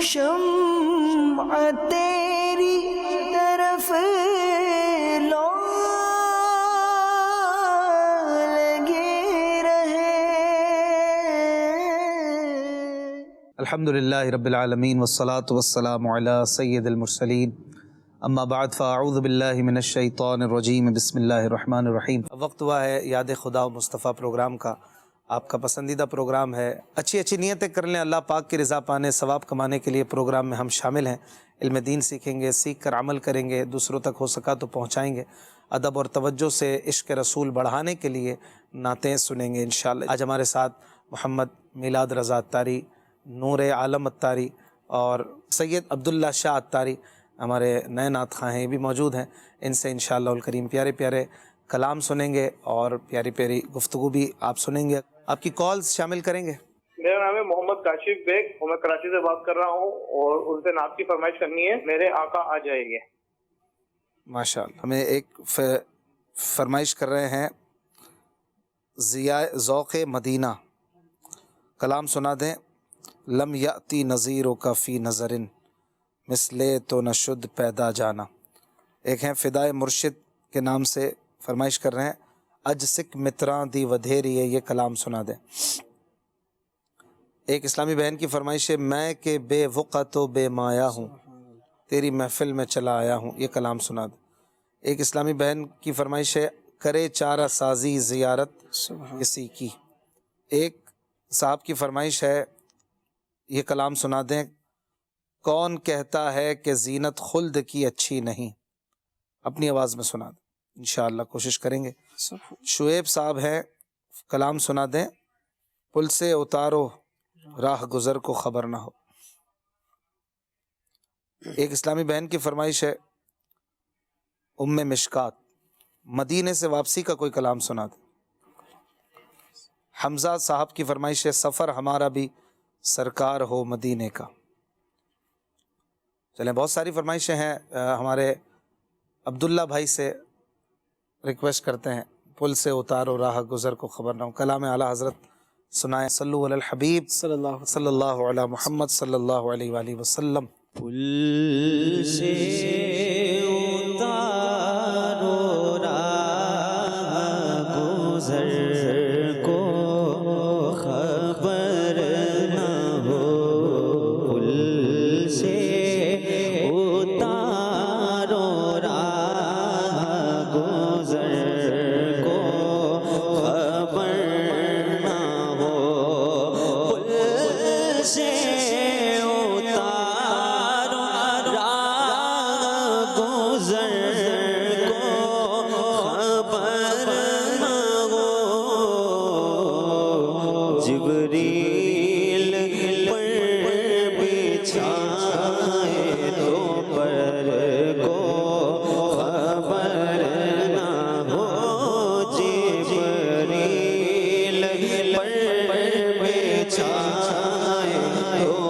شمع تیری طرف لو لگے رہے۔ الحمدللہ رب العالمین والصلاة والسلام علی سید المرسلین، اما بعد فاعوذ باللہ من الشیطان الرجیم، بسم اللہ الرحمن الرحیم۔ وقت ہوا ہے یاد خدا و مصطفیٰ پروگرام کا، آپ کا پسندیدہ پروگرام ہے۔ اچھی اچھی نیتیں کر لیں، اللہ پاک کی رضا پانے، ثواب کمانے کے لیے پروگرام میں ہم شامل ہیں۔ علم دین سیکھیں گے، سیکھ کر عمل کریں گے، دوسروں تک ہو سکا تو پہنچائیں گے۔ ادب اور توجہ سے عشق رسول بڑھانے کے لیے نعتیں سنیں گے انشاءاللہ۔ آج ہمارے ساتھ محمد میلاد رضا اتاری، نور عالم اتاری اور سید عبداللہ شاہ اتاری ہمارے نئے نعت خواں ہیں، یہ بھی موجود ہیں۔ ان سے انشاءاللہ الکریم پیارے پیارے کلام سنیں گے اور پیاری پیاری گفتگو بھی آپ سنیں گے۔ آپ کی کالز شامل کریں گے۔ میرا نام ہے محمد کاشف بیگ اور میں کراچی سے بات کر رہا ہوں اور ان سے نعت کی فرمائش کرنی ہے، میرے آقا آ جائیں گے۔ ماشاءاللہ، ہمیں ایک فرمائش کر رہے ہیں ضیاء ذوق مدینہ، کلام سنا دیں۔ لم یأتی نظیرک فی نظر مثلے تو نہ شد پیدا جانا۔ ایک ہیں فدائے مرشد کے نام سے فرمائش کر رہے ہیں، اج سکھ متراں دی ودھیری ہے، یہ کلام سنا دیں۔ ایک اسلامی بہن کی فرمائش ہے، میں کہ بے وقت و بے مایا ہوں، تیری محفل میں چلا آیا ہوں، یہ کلام سنا دیں۔ ایک اسلامی بہن کی فرمائش ہے، کرے چارہ سازی زیارت کسی کی۔ ایک صاحب کی فرمائش ہے، یہ کلام سنا دیں، کون کہتا ہے کہ زینت خلد کی اچھی نہیں، اپنی آواز میں سنا دیں، انشاءاللہ کوشش کریں گے۔ شعیب صاحب ہیں، کلام سنا دیں، پل سے اتارو راہ گزر کو خبر نہ ہو۔ ایک اسلامی بہن کی فرمائش ہے، ام مشکات، مدینے سے واپسی کا کوئی کلام سنا دیں۔ حمزہ صاحب کی فرمائش ہے، سفر ہمارا بھی سرکار ہو مدینے کا۔ چلیں، بہت ساری فرمائشیں ہیں۔ ہمارے عبداللہ بھائی سے ریکویسٹ کرتے ہیں، پل سے اتارو راہ گزر کو خبر نہ ہو، کلام اعلیٰ حضرت سنائیں۔ صلو علی الحبیب صلی اللہ علی محمد صلی اللہ علیہ وآلہ وسلم۔ پل سے اتارو راہ گزر کو خبر نہ ہو، پل سے اتارو راہ گزر کو خبر نہ ہو، پل سے جبریل پر بچھائے تو پر کو خبر نہ ہو، جبریل پر بچھائے تو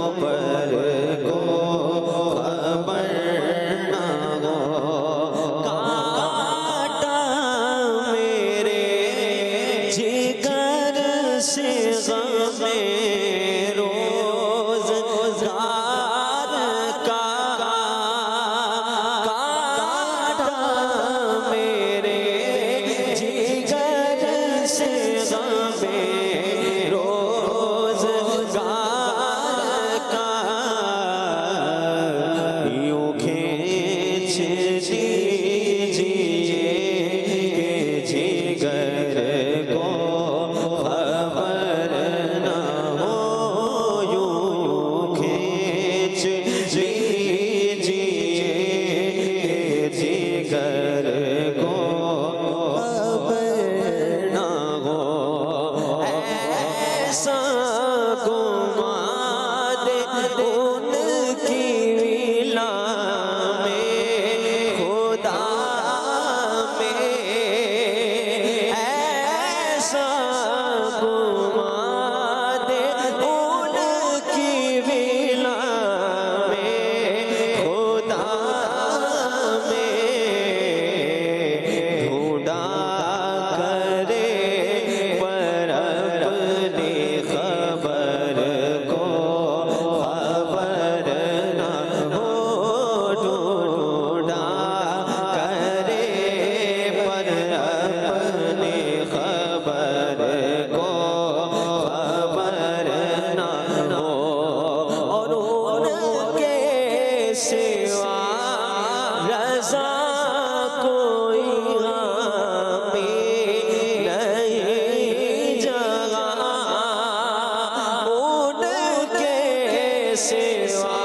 سوا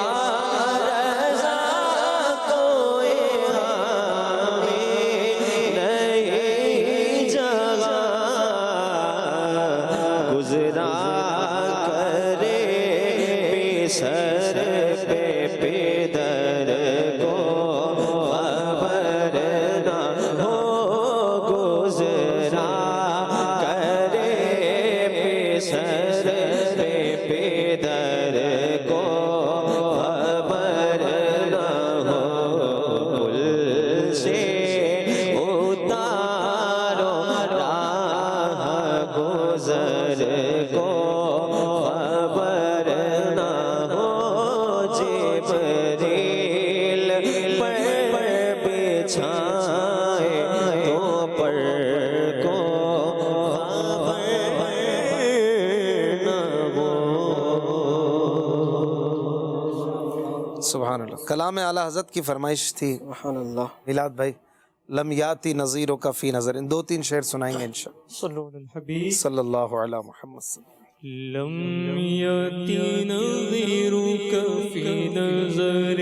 رضا کوئی ہمیں نہیں جگہ گزرا کرے بے سر پہ پیدر کو خبر نہ ہو گزرا کرے بے سر پہ پیدر کو خبر نہ ہو پل سے اتارو راہ گزر کو خبر نہ ہو جبریل پر بچھائے تو پر کو خبر نہ ہو. سبحان اللہ. کلام اعلیٰ حضرت کی فرمائش تھی سبحان اللہ. میلاد بھائی، لم یاتی نظیروں کا فی نظر، ان 2-3 شعر سنائیں گے انشاءاللہ. صلو علی الحبیب. صلی اللہ علی محمد صلی اللہ. لم یاتی نظیرک فی نظر،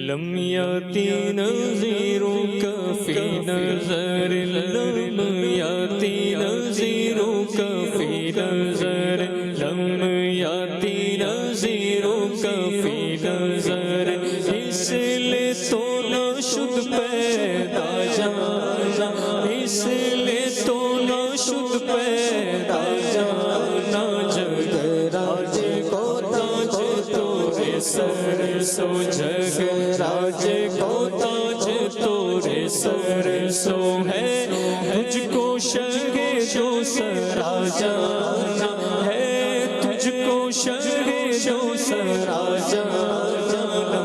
لم یاتی نظیرک فی نظر، لم یاتی نظیرک فی نظر، لم یاتی نظیرک فی نظر، اس لیے تو نہ شد پیدا جانا، اس لیے تو نہ شد پیدا جانا، جگ راج کو تاج تورے سر سو، جگ راج کو تاج تورے سر سو ہے، تجھ کو شگے جو سرا جانا ہے، تجھ کو شگے جو سرا جانا،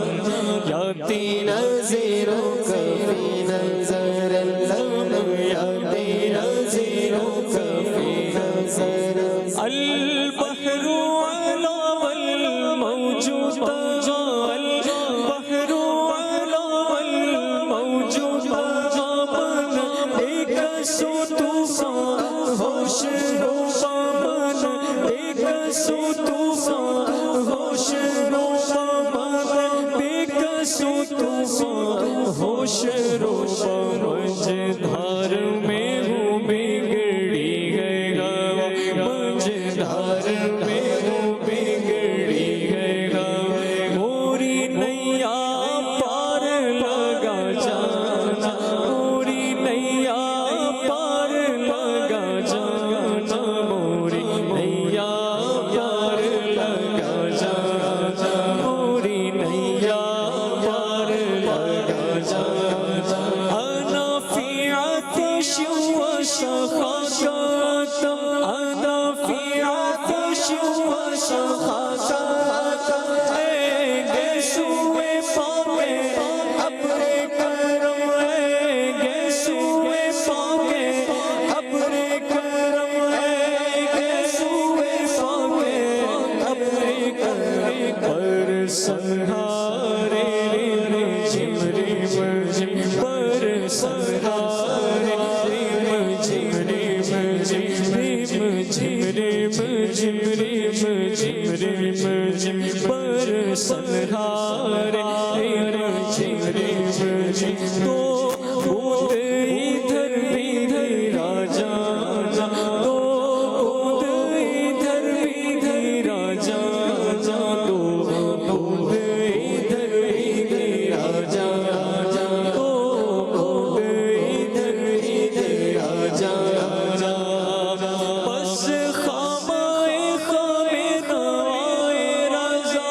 یاتی نظیروں کا فی نظر، لم یاتی نظیروں کا فی نظر، البحر علا والموج طغى، البحر علا والموج طغى، ایک سو طوفان ہوش رو پامن، ایک سو طوفان ہوش رو پامن، ایک سو طوفان ہوش رو پامن، دھار میں ہوں بگڑی گئے گا، دھار میں ہوں بگڑی گئے گا، موری نیا پار لگا جانا، موری نیا پار لگا جانا، موری نیا پار لگا جانا، موری نیا پار لگا جانا، انا فی عطش وشخاصاتم، انا فی عطش وشخاصاتم، اے گیسوئے پاکے ابر کرم، اے گیسوئے پاکے ابر کرم، اے گیسوئے پاکے ابر کرم، پر سہارے رجم رجم پر سہارے رجم رجم رجم رجم رجم رجم پر سہارے رجم رجم، تو خود ادھر بھی دھیرا جانا، تو خود ادھر بھی دھیرا جانا، تو خود ادھر بھی دھیرا جانا، تو خود ادھر بھی دھیرا جانا، بس خامائے خام نوائے رضا،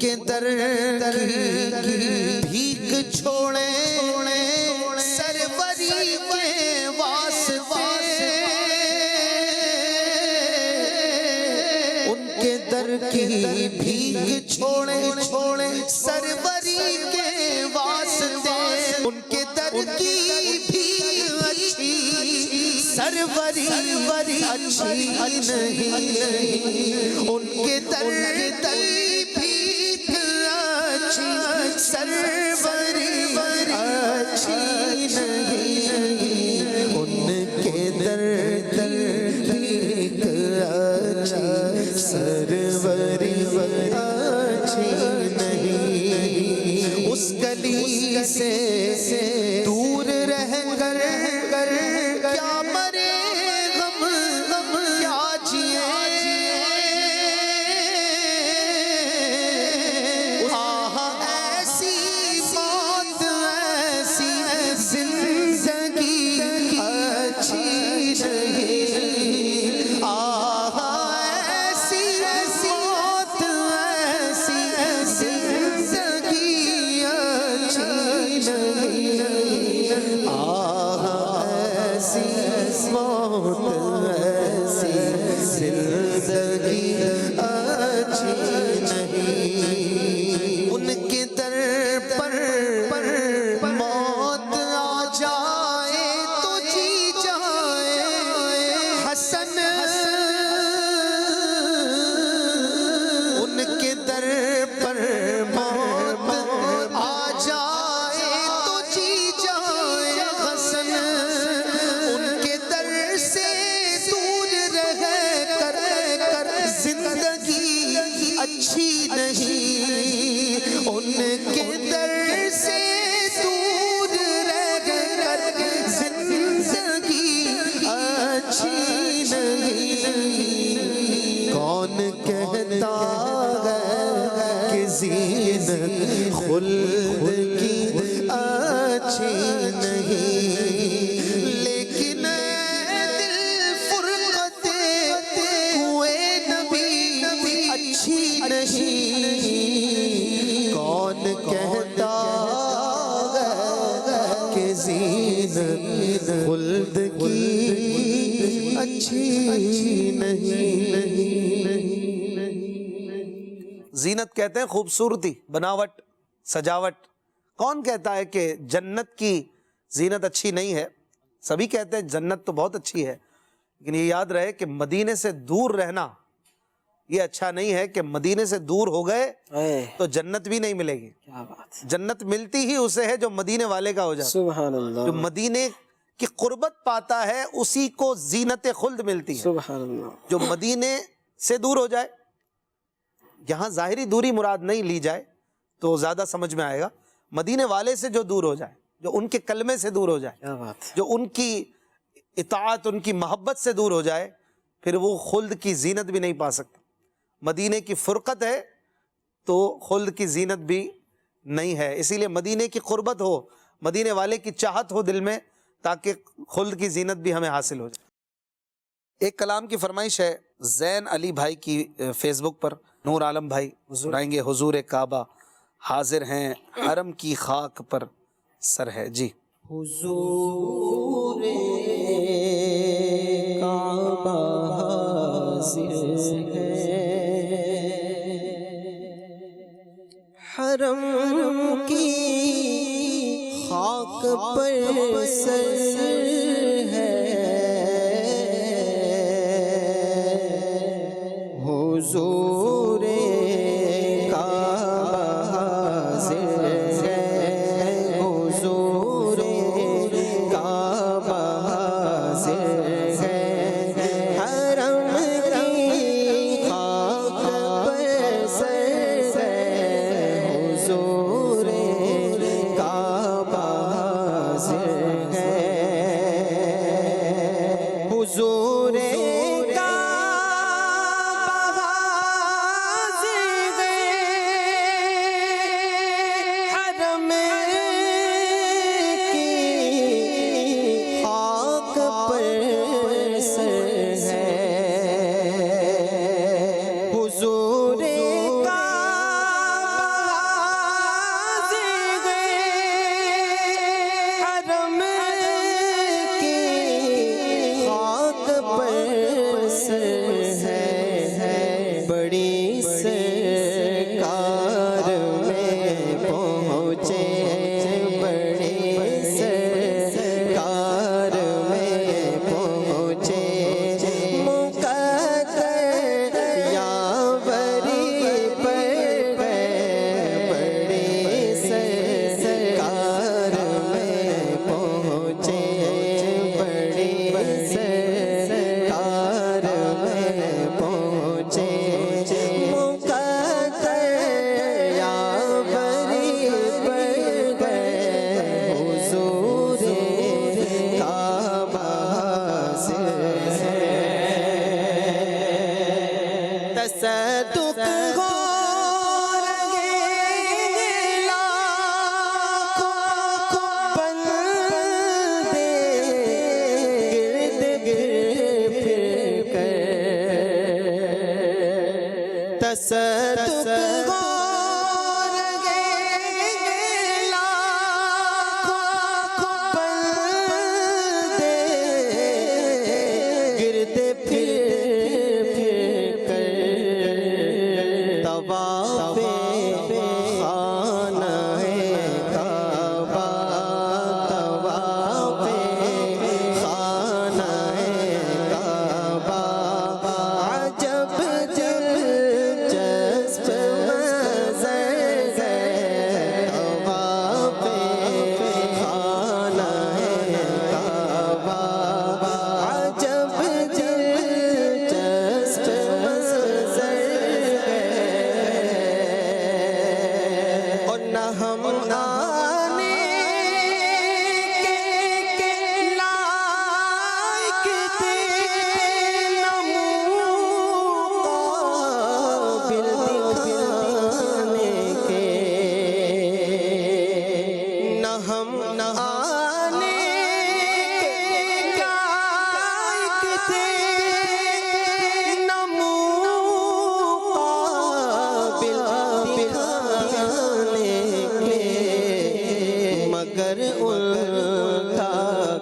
کے در کی بھیک چھوڑے سروری کے واسطے، ان کے در کی بھیک چھوڑے سروری کے واسطے، ان کے در کی بھیک اچھی سروری اچھی نہیں، ان کے در کی بھیک اچھی سروری اچھی نہیں، ان کے در بھیک اچھی سروری اچھی نہیں، اس گلی سے دور رہ کر کیا مرے غم کیا جیے، ایسی موت ایسی زندگی اچھی نہیں، ایسی موت ایسی زندگی اچھی نہیں، ایسی موت ایسی زندگی اچھی نہیں، ان کے در پر موت آ جائے تو جی جائے حسن، ان کے در پر موت آ جائے تو جی جائے حسن، ان کے در سے دور رہ کر زندگی اچھی نہیں، ان کے در سے دور رہ کر زندگی اچھی نہیں، کون کہتا ہے کہ زینت خلد کی اچھی نہیں، لیکن دل فرقت ہوئے نبی اچھی نہیں، کون کہتا ہے کہ زینت خلد کی اچھی نہیں۔ زینت کہتے ہیں خوبصورتی، بناوٹ، سجاوٹ۔ کون کہتا ہے کہ جنت کی زینت اچھی نہیں ہے؟ سبھی کہتے ہیں جنت تو بہت اچھی ہے، لیکن یہ یاد رہے کہ مدینے سے دور رہنا یہ اچھا نہیں ہے کہ مدینے سے دور ہو گئے تو جنت بھی نہیں ملے گی۔ کیا بات، جنت ملتی ہی اسے ہے جو مدینے والے کا ہو جاتا، سبحان اللہ، جو مدینے کی قربت پاتا ہے اسی کو زینت خلد ملتی ہے۔ سبحان اللہ، جو مدینے سے دور ہو جائے، یہاں ظاہری دوری مراد نہیں لی جائے تو زیادہ سمجھ میں آئے گا، مدینے والے سے جو دور ہو جائے، جو ان کے کلمے سے دور ہو جائے، کیا بات، جو ان کی اطاعت، ان کی محبت سے دور ہو جائے، پھر وہ خلد کی زینت بھی نہیں پا سکتا۔ مدینے کی فرقت ہے تو خلد کی زینت بھی نہیں ہے، اسی لیے مدینے کی قربت ہو، مدینے والے کی چاہت ہو دل میں، تاکہ خلد کی زینت بھی ہمیں حاصل ہو جائے۔ ایک کلام کی فرمائش ہے زین علی بھائی کی فیس بک پر، نور عالم بھائی سنائیں گے حضور کعبہ حاضر ہیں حرم کی خاک پر سر ہے۔ جی حضور کعبہ حاضر ہے، حرم کی خاک پر سر ہے، حضور کعبہ حاضر ہے، حضور کعبہ حاضر ہے، حرم کی خاک پر سر ہے، حضور کعبہ حاضر ہے، حضور کعبہ تصدق ہو رہے لاکھوں بندے گرد پھر کر تصدق ہو رہے لاکھوں بندے گرد پھر طواف خانہ کعبہ طواف خانہ کعبہ عجب دلچسپ منظر ہے طواف خانہ کعبہ عجب دلچسپ منظر ہم آنے کے لائق تھے نہ مقابل دکھانے کے نہ ہم آنے کے لائق تھے نہ مقابل دکھانے مگر اٹھا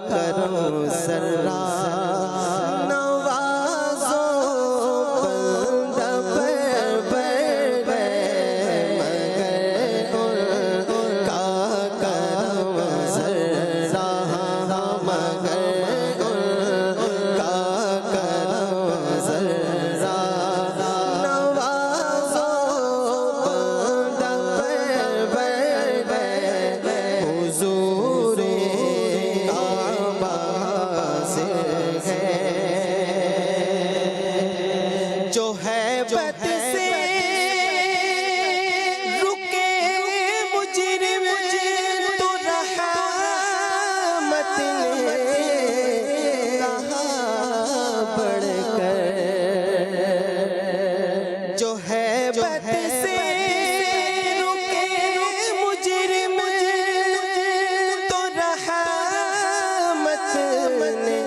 کرم ذرا نوازو بندہ پر مگر اٹھا کرم ذرا مگر اٹھا کرم ذرا نوازو بندہ پر حضور کعبہ سے ہے جو ہیبت سے رکے مجرم تو رحمت نے کہا بڑھ کر جو ہیبت سے رکے مجرم تو رحمت نے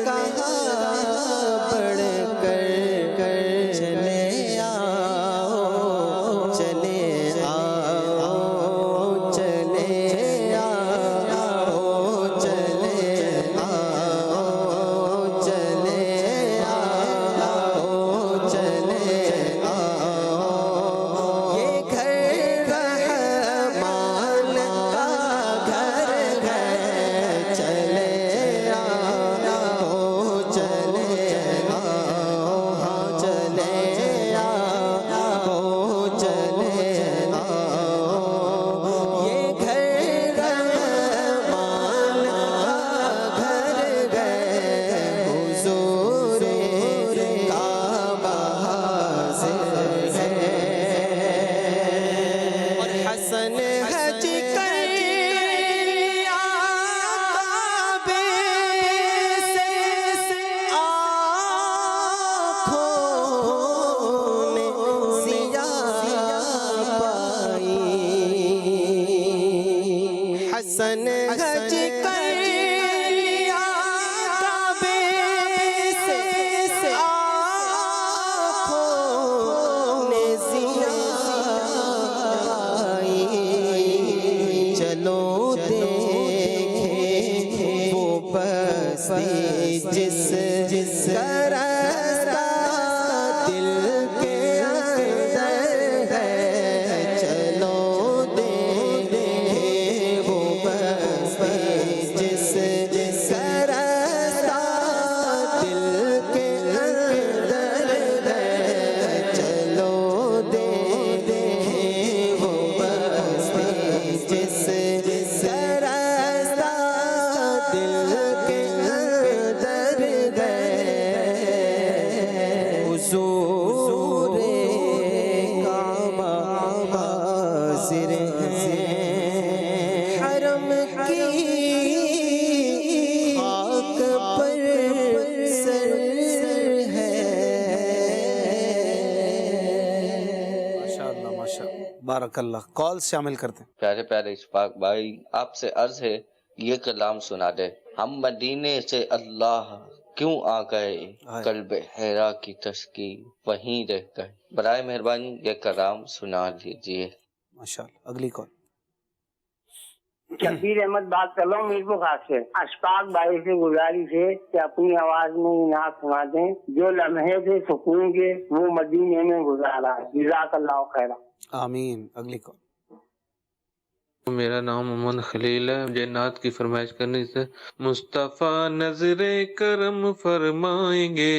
کہا بڑھ کر چلے آؤ چلے آؤ چلے آؤ چلے آؤ چلے آؤ چلے آؤ یہ گھر رحمان کا گھر ہے چلے آؤ چلے آؤ ہاں چلے آؤ چلے آؤ یہ گھر رحمان کا گھر ہے حضور کعبہ حاضر ہے اور حسن حج کر لیا کعبے سے آنکھوں نے ضیاء پائی حسن حج کر لیا کعبے سے آنکھوں نے ضیاء پائی چلو دیکھیں وہ بستی جس کا راستہ دل کے اندر ہے چلو دیکھیں وہ بستی جس کا راستہ دل کے اندر ہے چلو دیکھیں وہ بستی جس کا راستہ دل کے اندر ہے حضور بارک اللہ. کال شامل کرتے ہیں. پیارے پیارے اشفاق بھائی، آپ سے عرض ہے یہ کلام سنا دے. ہم مدینے سے اللہ کیوں آ گئے، قلب حیرا کی تشکیل وہیں رہ گئے. برائے مہربانی یہ کلام سنا دیجیے. ماشاءاللہ. اگلی کال. شبیر احمد بات کر رہا ہوں میر خاص سے. اشفاق بھائی سے گزارش ہے کہ اپنی آواز میں یہ نعت سنا دیں. جو لمحے تھے سکون کے وہ مدینے میں گزارا. جزاک اللہ خیر. آمین. اگلی کال. میرا نام محمد خلیل ہے. مجھے نعت کی فرمائش کرنی سے مصطفیٰ نظر کرم فرمائیں گے،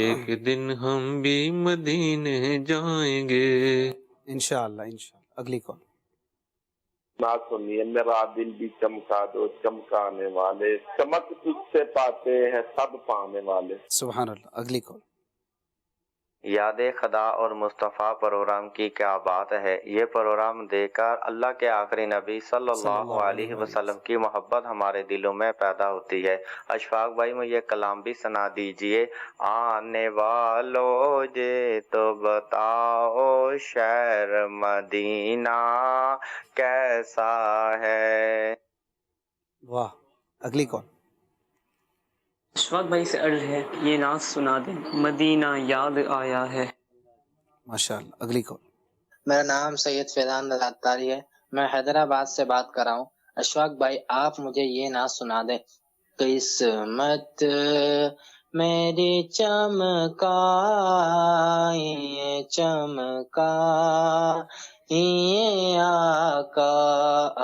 ایک دن ہم بھی مدینے جائیں گے. انشاءاللہ انشاءاللہ. اگلی کال. نعت سنیے. میرا دل بھی چمکا دو چمکانے والے، چمک تجھ سے پاتے ہیں سب پانے والے. سبحان اللہ. اگلی کال. یاد خدا اور مصطفیٰ پروگرام کی کیا بات ہے. یہ پروگرام دیکھ کر اللہ کے آخری نبی صلی اللہ علیہ وسلم کی محبت ہمارے دلوں میں پیدا ہوتی ہے. اشفاق بھائی میں یہ کلام بھی سنا دیجئے. آنے والو جے تو بتاؤ شہر مدینہ کیسا ہے. واہ. اگلی کال. اشفاق بھائی سے عرض ہے یہ نعت سنا دیں. مدینہ یاد آیا ہے. ماشاءاللہ. اگلی کال. میرا نام سید فیضان عطاری ہے. میں حیدرآباد سے بات کر رہا ہوں. اشفاق بھائی آپ مجھے یہ نعت سنا دیں. قسمت میری چمکا چمکا یہ آقا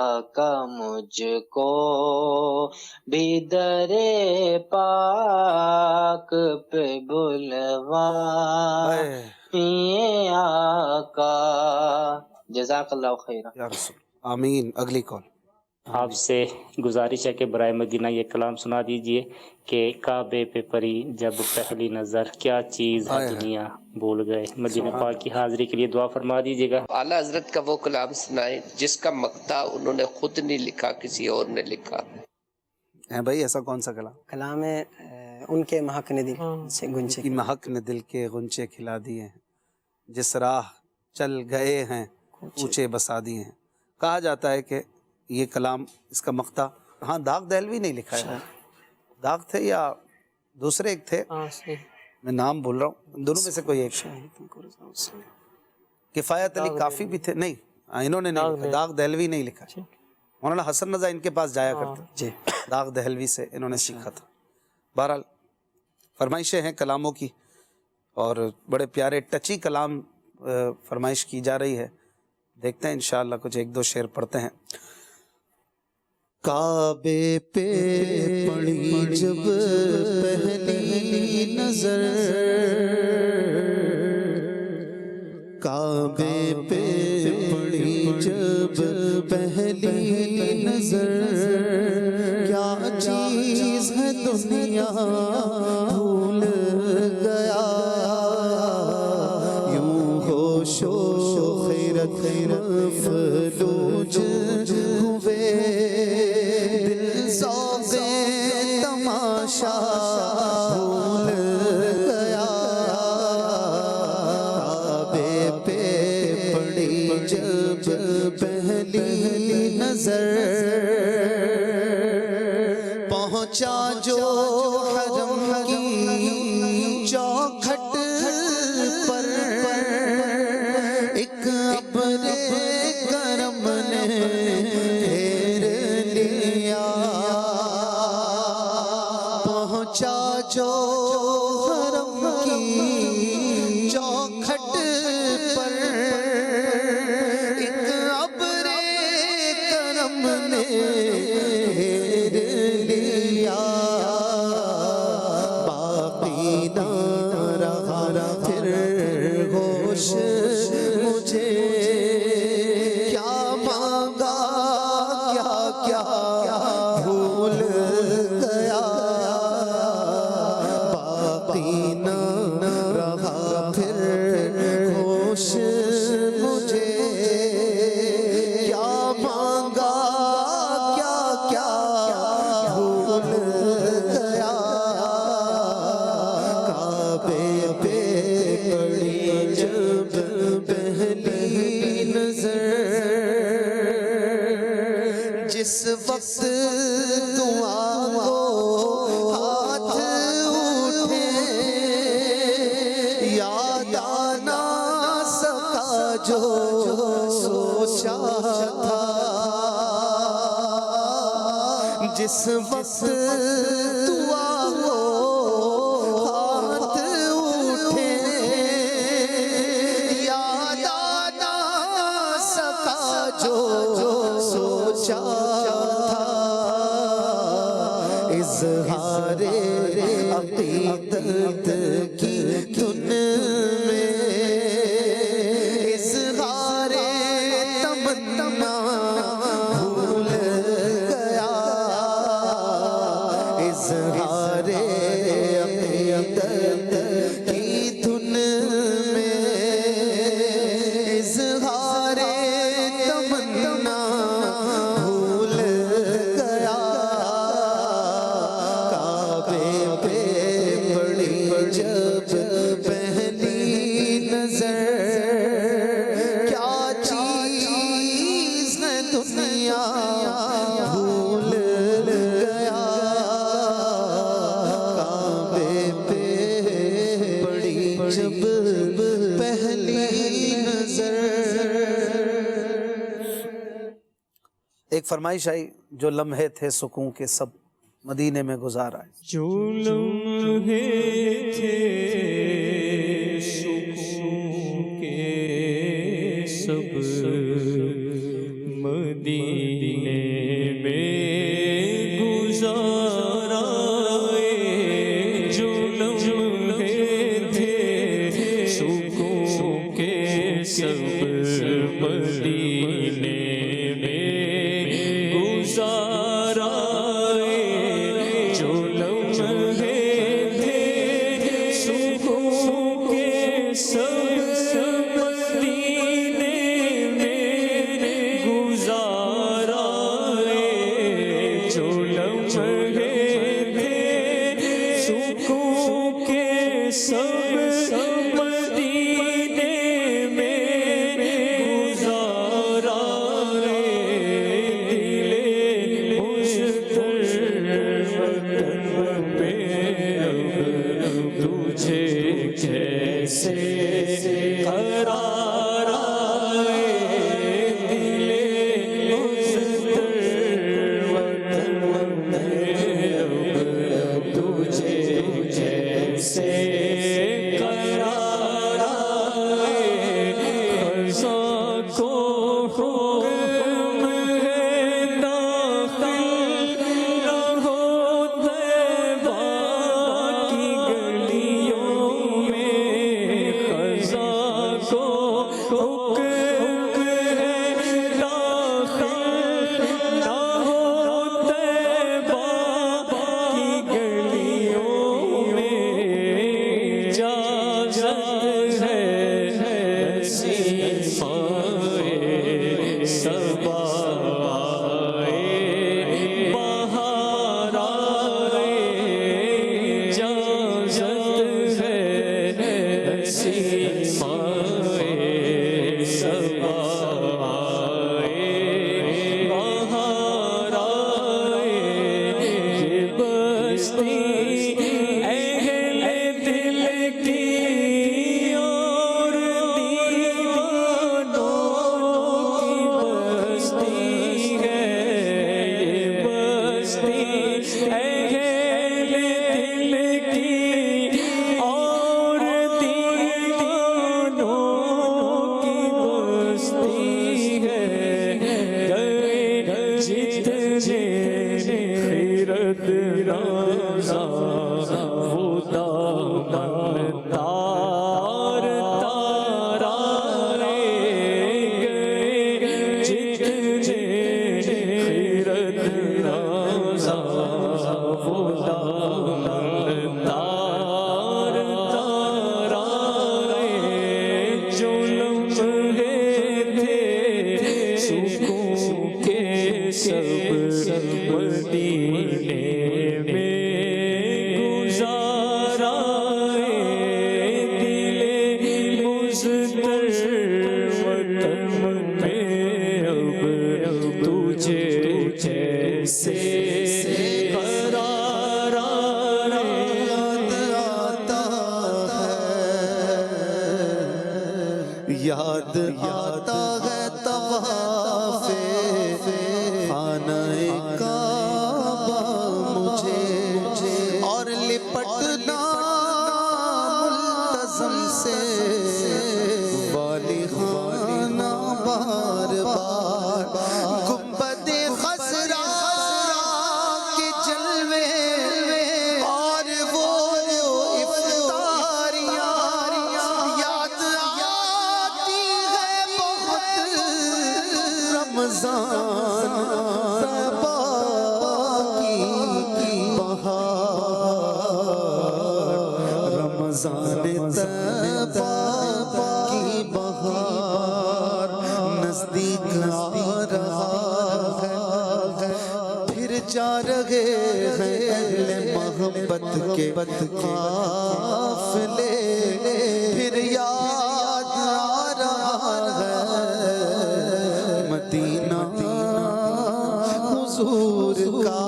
آقا مجھ کو بھی در پاک پہ بلوا یہ آقا. جزاک اللہ خیر. یا رسول. آمین. اگلی کال. آپ سے گزارش ہے کہ برائے مدینہ یہ کلام سنا دیجئے کہ کعبے پہ پری جب پہلی نظر کیا چیز ہے دنیا بھول گئے. مدینہ پاک کی حاضری کے لیے دعا فرما دیجیے گا. اعلیٰ حضرت کا وہ کلام سنائیں جس کا مقطع انہوں نے خود نہیں لکھا، کسی اور نے لکھا. بھائی ایسا کون سا کلام؟ کلام ہے ان کے مہک نے دل سے گنچے کی مہک نے دل کے غنچے کھلا دیے ہیں، جس راہ چل گئے ہیں اونچے بسا دیے ہیں. کہا جاتا ہے کہ یہ کلام اس کا مقطع ہاں داغ دہلوی نہیں لکھا ہے. داغ تھے یا دوسرے ایک تھے، میں نام بھول رہا ہوں، دونوں میں سے کوئی ایک. کفایت علی کافی بھی تھے، نہیں انہوں نے نہیں لکھا. داغ دہلوی نہیں لکھا. مولانا حسن رضا ان کے پاس جایا کرتے، داغ دہلوی سے انہوں نے سیکھا تھا. بہرحال فرمائشیں ہیں کلاموں کی اور بڑے پیارے ٹچی کلام فرمائش کی جا رہی ہے. دیکھتے ہیں انشاءاللہ کچھ ایک دو شعر پڑھتے ہیں. کعبے پہ پڑی جب پہلی نظر، کعبے پہ پڑی جب پہلی نظر، کیا چیز ہے دنیا بھول گیا، یوں ہوش و خیرت مفلوج ہوئے، دل ذوق تماشا بھول گیا، کعبے پہ پڑی جب پہلی نظر، پہنچا جو حرم کی چوکھٹ پر، ایک ابر کرم نے گھیر لیا، پہنچا جو حرم کی چوکھٹ پر، ایک ابر کرم نے گھیر لیا، باقی نہ رہا پھر ہوش مجھے، کیا مانگا کیا کیا بھول گیا، باقی نہ رہا پھر ہوش مجھے، کیا مانگا کیا کیا بھول گیا، کعبے پہ پڑی جب پہلی جس وقت دعا کو ہاتھ اٹھے یاد آنا سکا جو سوچا تھا اظہار عقیدت کی دھن میں اظہار تمنا بھول گیا اظہار عقیدت کی دھن میں اظہار تمنا بھول گیا کعبے پہ پڑی جب پہلی نظر کیا چیز ہے دنیا بھول گیا کعبے پہ پڑی جب پہلی نظر. ایک فرمائش آئی جو لمحے تھے سکون کے سب مدینے میں گزار آئے. جو لمحے تھے سکون کے سب مدینے میں گزار آئے. جو لمحے تھے سکون کے سب مدینے میں گزار آئے. جو لمحے تھے سکون کے سب مدینے میں گزار آئے. جو لمحے تھے سکون کے سب مدینے میں گزار آئے. دل مشتر وطن پہ اب تجھے کیسے قرار آئے. دل مشتر وطن پہ اب تجھے کیسے قرار آئے. خزاں کو حکم ہے داخل رہو طیبہ کی گلیوں میں. خزاں کو حکم ہے داخل رہو طیبہ کی گلیوں میں. اجازت ہے سیمائے صبا آئے بہار آئے. اجازت ہے سیمائے صبا آئے بہار آئے. یہ بستی اہل دل کی اور دیوانوں کی بستی ہے. یہ بستی اہل دل کی اور دیوانوں کی بستی ہے. گئے جتنے خیرت رازا وہ دامن تار تارا رے. گئے جتنے خیرت رازا وہ دامن تار تارا رے. جو لمحے تھے سکون کے سب مدینے میں گزار آئے. دل مضطر وطن میں اب تجھے کیسے قرار آئے. یاد آتا ہے طواف خانہ کعبہ پٹنا ملتزم سے والی خانہ بار بار گنبد خضرا کے جلوے اور وہ افطاریاں یاد آتی ہے بہت رمضان طیبہ کی بہار رمضان طیبہ کی بہار نزدیک آ رہا ہے پھر جا رہے ہیں اہل محبت کے قافلے پھر یاد آ رہا ہے مدینہ حضور کا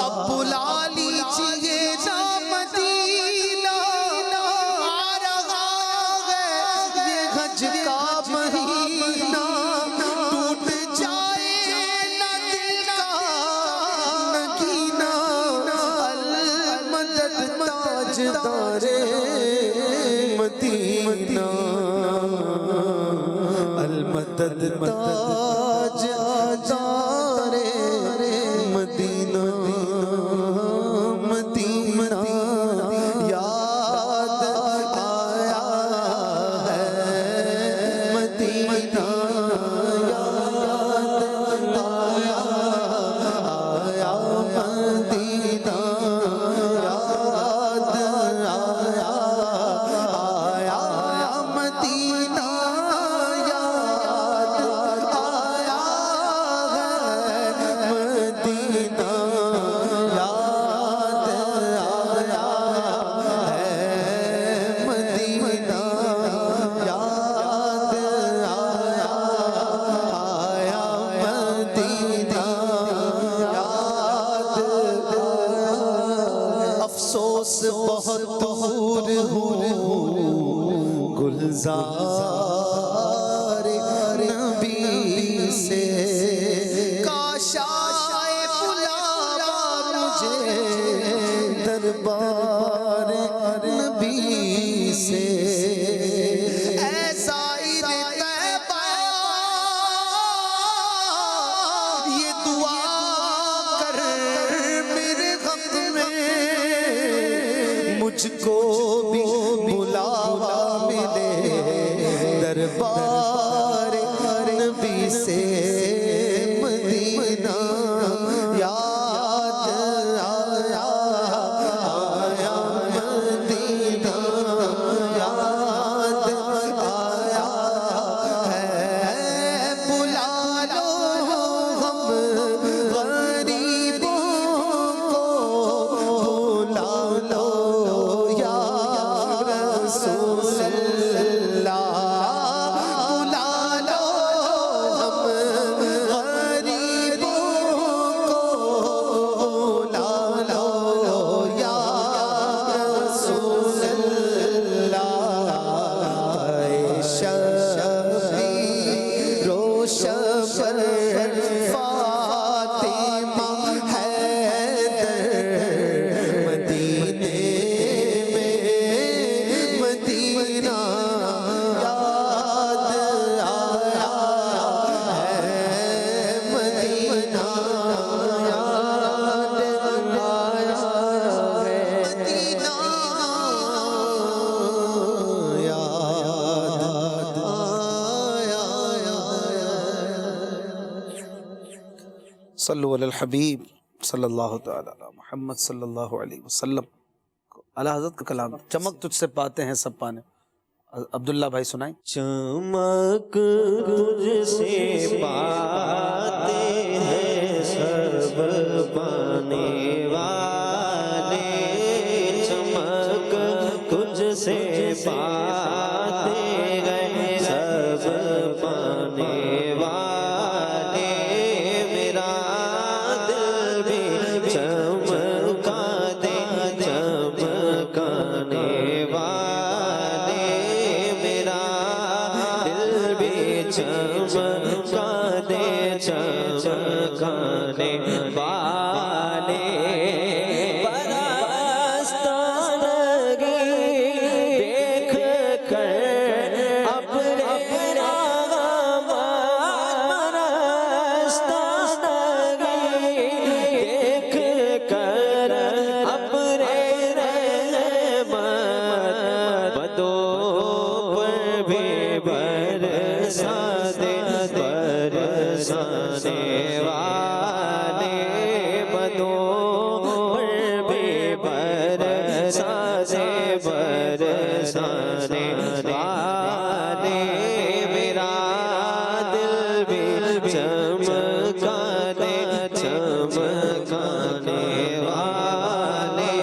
اب بلا لیجیے نا مدینہ آ رہا ہے یہ حج کا مہینہ ٹوٹ جائے نہ دل کا نگینہ المدد تاجدار مدینہ المدد تاجدار مدینہ مدینہ یاد آیا ہے مدینہ یاد آیا مدینہ یاد آیا مدینہ یاد آیا مدینہ یاد آیا ہے مدینہ یاد آیا مدینہ یاد افسوس بہت دور ہوں گلزار نبی سے کاش آئے بلاوا مجھے دربار نبی سے اے زائر طیبہ یہ دعا کر میرے غم میں مجھ کو بھی بلاوا ملے دربار نبی سے مدینہ یاد آیا مدینہ یاد آیا ہے بلا لو ہم غریبوں کو بلا لو یا رسول اللہ بلا لو ہم غریبوں کو بلا لو یا رسول اللہ شفیع روشن فاطمہ حیدر مدینے میں مدینہ یاد آیا ہے مدینہ یاد آیا ہے مدینہ یاد صلو علی الحبیب صلی اللہ تعالی علی محمد صلی اللہ علیہ وسلم. اعلیٰ حضرت کا کلام چمک تجھ سے پاتے ہیں سب پانے. عبداللہ بھائی سنائیں. چمک تجھ سے پاتے ہیں سب پانے والے چمک تجھ سے پاتے ہیں سب پانے والے میرا دل بھی چمکا دے چمکانے والے میرا دل بھی چمکا دے چمکانے والے پرست برسانے والے میرا دل بھی چمکانے چمکانے والے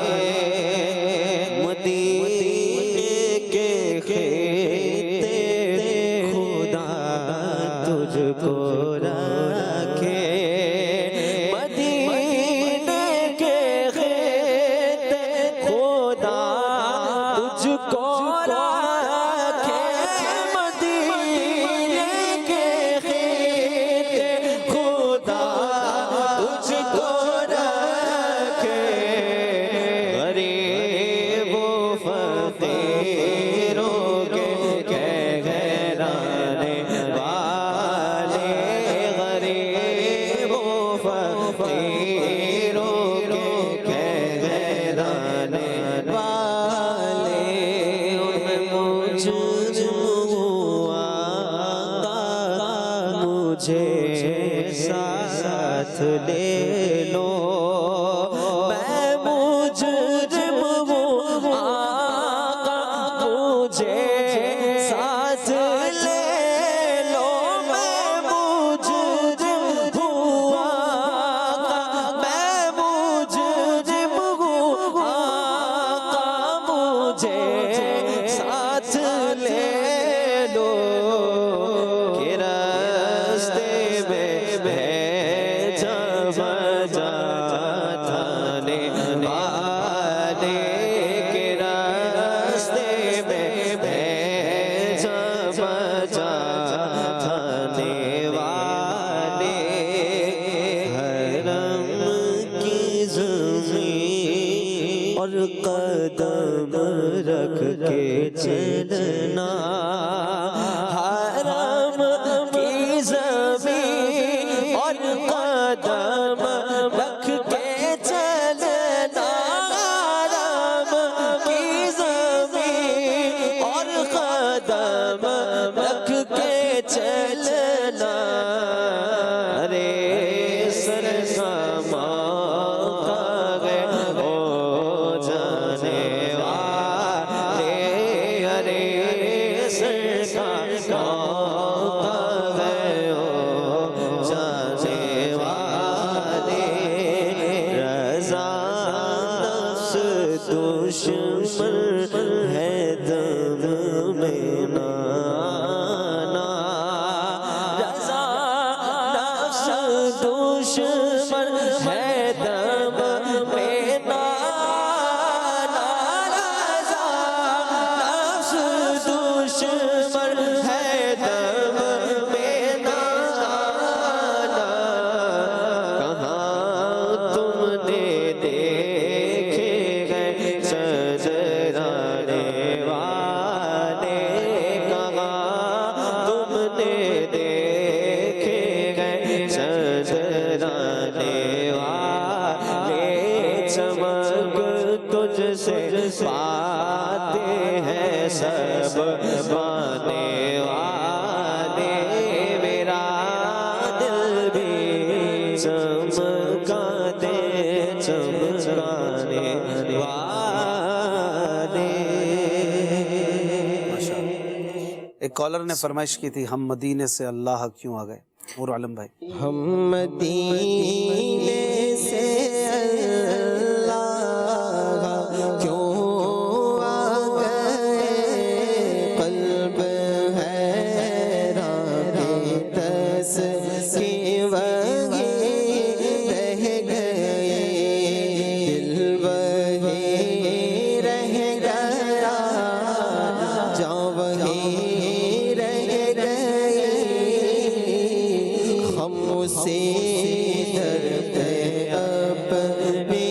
مدینے کے خطے خدا تجھ کو رکھے مدینے کے خطے خدا تجھ کو رکھے مدینے کے خطے خدا تجھ کو رکھے غریب و فقیروں کے گھرانے والے غریب و فقیروں کے گھرانے والے مجھ مجھے ساتھ لے لو میں مجرم ہوں آقا مجھے ساتھ لے لو میں مجرم ہوں آقا میں مجرم ہوں آقا مجھے ساتھ لے لو کہ راستے میں بھیجا بجا تھانے والے کہ راستے میں بھیجا بجا تھانے والے حرم کی زمین اور قدم رکھ کے چلنا حرم کی زمین اور قدم رکھ کے چلنا حرم کی زمین اور قدم رکھ کے چلنا ارے سر موقع ہے ہو جانے والے ارے سر موقع ہے ہو جانے والے رضا نفس دشمن ہے دم میں نانا رضا نفس دشمن ہے دم میں نانا رضا نفس دشمن ہے دم میں نانا کہاں تم نے دیکھے گئے چچرانے والے کہاں تم نے دیکھے گئے چچرانے والے چمک تجھ سے پاتے ہیں سب بانے والے میرا دل بھی چمکانے چمکانے والے ایک کالر نے فرمائش کی تھی ہم مدینے سے اللہ کیوں آ گئے نور عالم بھائی ہم مدینے سے اللہ کیوں آ گئے قلب حیران تسکی وہی رہ گئے دل وہی رہ گیا جاں وہی رہ گئے ہم اسے درد اپنے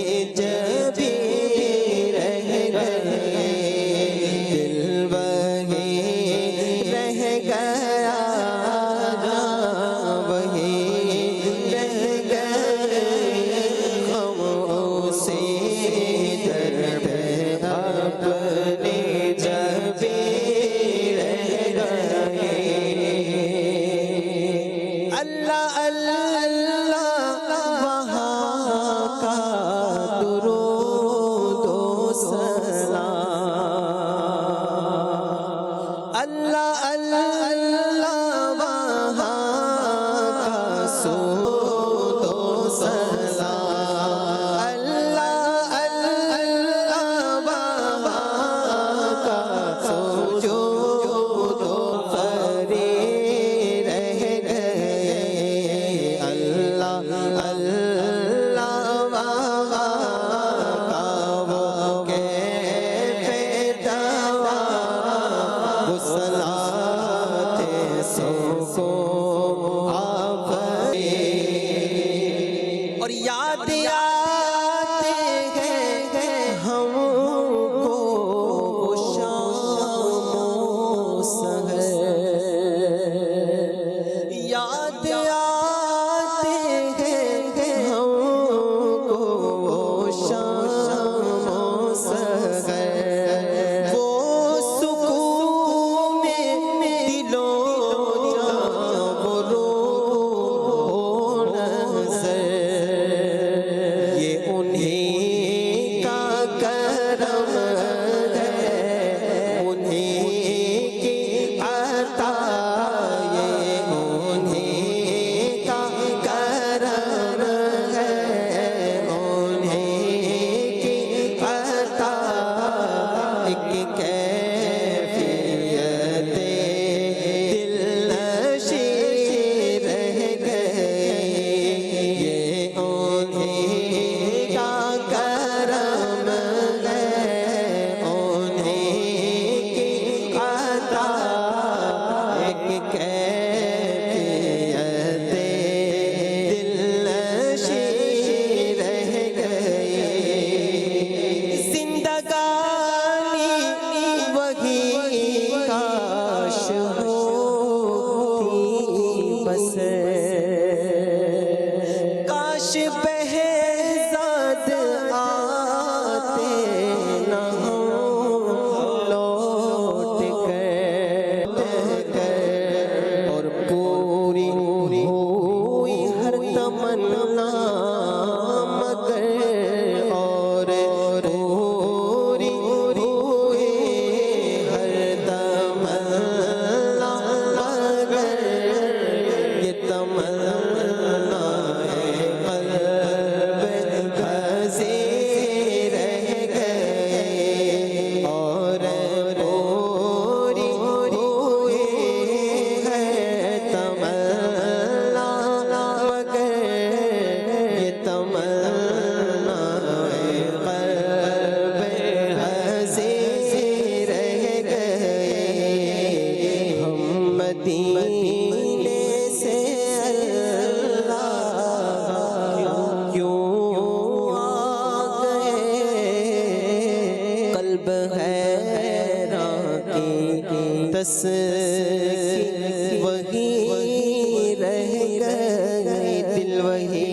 قلب حیران کی تسکین وہی رہ گئی، دل وہی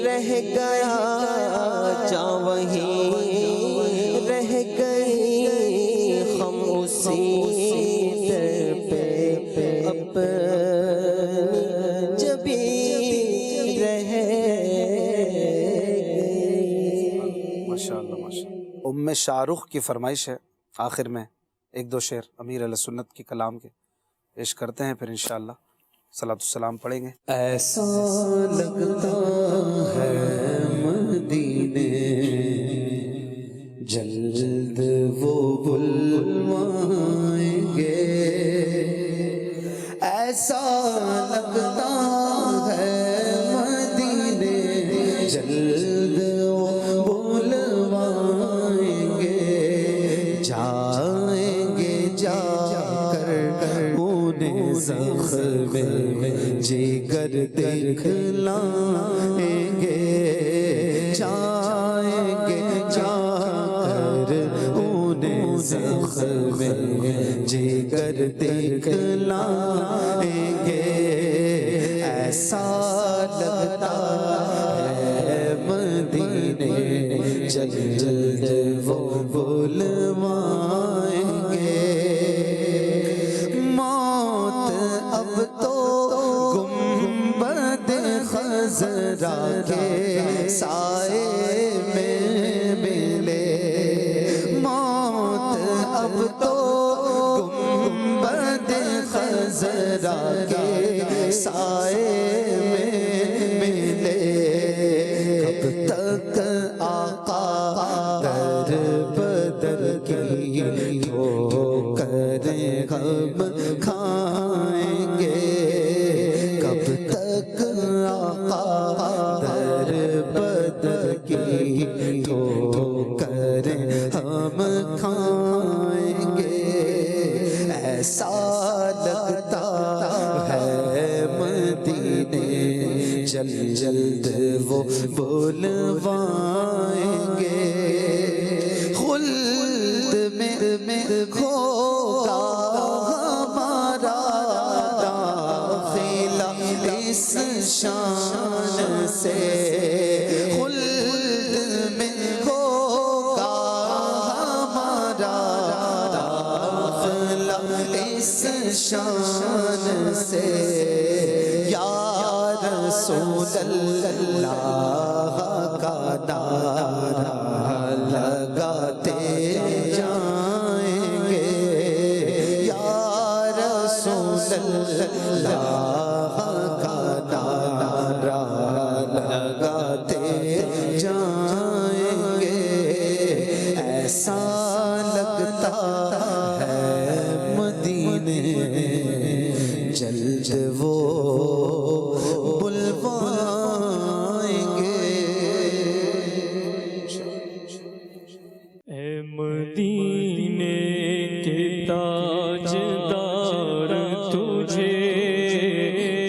رہ گیا، جاں وہی رہ گئی، ہم اسی در پہ اپنی جبی رہ گئی۔ ماشاءاللہ ماشاءاللہ۔ ام شاہ رخ کی فرمائش ہے آخر میں ایک دو شعر امیر علیہ سنت کی کلام کے پیش کرتے ہیں، پھر انشاءاللہ صلاۃ السلام پڑھیں گے۔ ایسا لگتا ہے مدینے جلد وہ بلوائیں گے، ایسا لگتا ہے مدینے جلد وہ بلوائیں گے، جائیں گے جا کر انہیں زخم جگر دکھلائیں گے، جائیں گے جا کر انہیں زخم جگر دکھلائیں گے، ایسا لگتا ہے مدینے جلد وہ بلوائیں گے، موت اب تو گنبد خضرا کے سائے میں ملے، موت اب تو گنبد خضرا کے سائے میں ملے، کب تک آقا در بدر کی ہو کر غم کھائیں گے، کب تک آقا در بدر کی ہو کر ہم کھائیں گے، ایسا لگتا ہے مدینے جلد وہ بلوائیں گے، خلد میں ہوگا ہمارا داخلہ اس شان سے، خلد میں ہوگا ہمارا داخلہ اس شان سے، یا رسول اللہ کا نعرہ لگاتے جائیں گے، یا رسول اللہ کا نعرہ لگاتے جائیں گے، ایسا لگتا ہے مدینے جلد وہ بلوائیں گے۔ اے مدینے کے تاجدار تجھے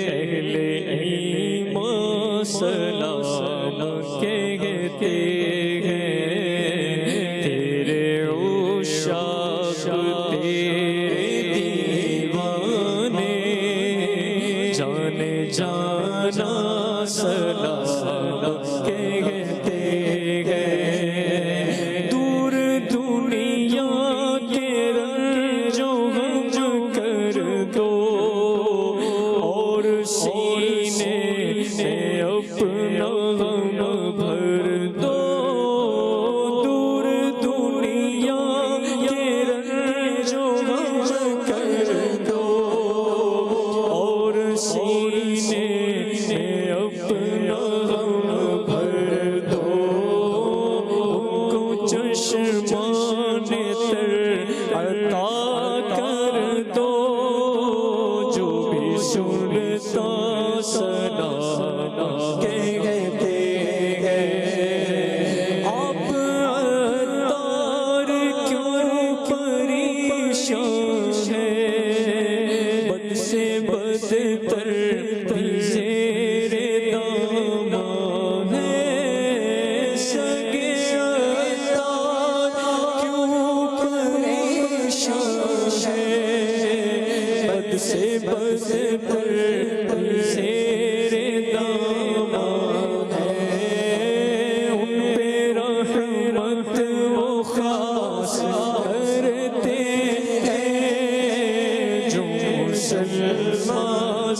اہل ایمان سلام کہتے ہیں، تیرے عشاق تیرے دیوانے جانے جانا سلام کہتے ہیں، دور دنیا